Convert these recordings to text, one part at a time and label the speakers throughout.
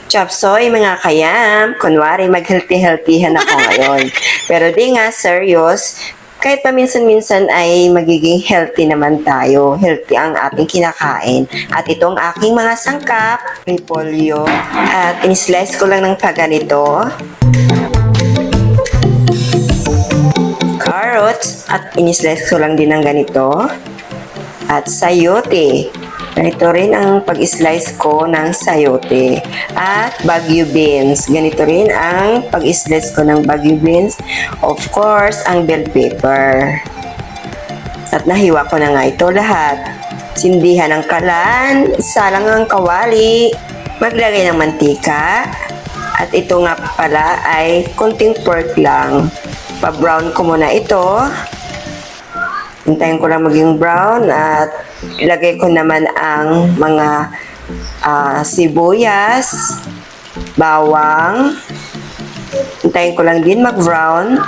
Speaker 1: Chop soy mga kayam, kunwari mag-healthy-healthyhan ako ngayon. Pero di nga, serious, kahit paminsan-minsan ay magiging healthy naman tayo. Healthy ang ating kinakain. At itong aking mga sangkap, repolyo, at in-slice ko lang ng paganito. Carrots, at in-slice ko lang din ng ganito. At sayote. Ganito rin ang pag-slice ko ng sayote. At Baguio beans. Ganito rin ang pag-slice ko ng Baguio beans. Of course, ang bell pepper. At nahiwa ko na nga ito lahat. Sindihan ng kalan, salang ang kawali, maglagay ng mantika. At ito nga pala ay konting pork lang. Pa-brown ko muna ito. Hintayin ko lang maging brown at ilagay ko naman ang mga sibuyas, bawang. Hintayin ko lang din mag-brown.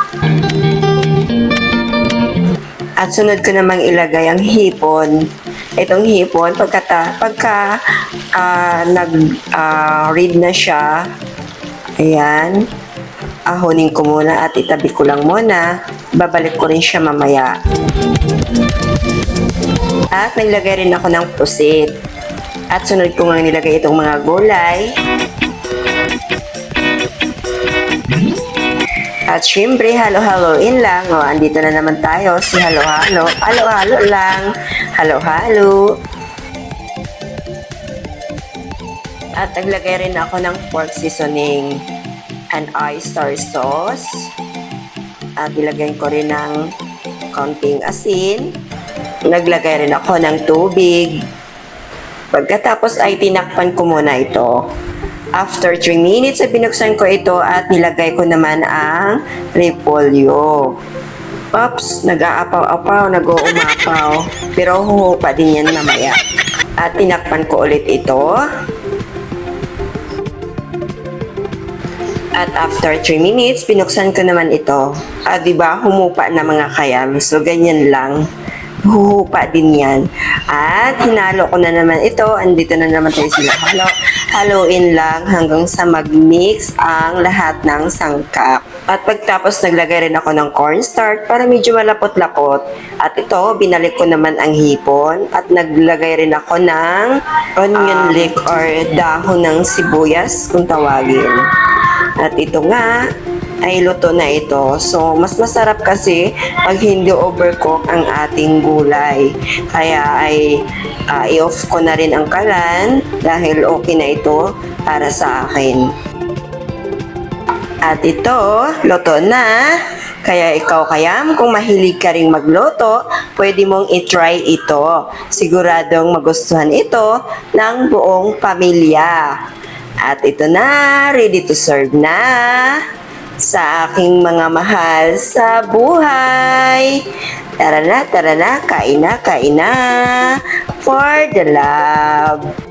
Speaker 1: At sunod ko namang ilagay ang hipon. Itong hipon, pagka nag-read na siya, ayan, ahonin ko muna at itabi ko lang muna. Babalik ko rin siya mamaya. At naglagay rin ako ng pusit. At sunod ko nga nilagay itong mga gulay. At syempre, halo-haloin lang. O, andito na naman tayo. Si halo-halo. Halo-halo lang. Halo-halo. At naglagay rin ako ng pork seasoning and oyster sauce. At ilagay ko rin ng konting asin. Naglagay rin ako ng tubig. Pagkatapos ay tinakpan ko muna ito. After 3 minutes ay binuksan ko ito at nilagay ko naman ang repolyo. Oops, nag-aapaw-apaw, nag-uumapaw. Pero huhupa din yan mamaya. At tinakpan ko ulit ito. At after 3 minutes, binuksan ko naman ito. Diba, humupa na mga kayam. So, ganyan lang. Huhupa din yan. At hinalo ko na naman ito. Andito na naman tayo sila. Haluin lang hanggang sa mag-mix ang lahat ng sangkap. At pagtapos, naglagay rin ako ng cornstarch para medyo malapot-lapot. At ito, binalik ko naman ang hipon. At naglagay rin ako ng onion leek or dahon ng sibuyas kung tawagin. At ito nga, ay luto na ito. So, mas masarap kasi pag hindi overcook ang ating gulay. Kaya ay i-off ko na rin ang kalan dahil okay na ito para sa akin. At ito, luto na. Kaya ikaw kayam, kung mahilig ka ring magluto, pwede mong i-try ito. Siguradong magustuhan ito ng buong pamilya. At ito na, ready to serve na sa aking mga mahal sa buhay. Tara na, kain na for the love.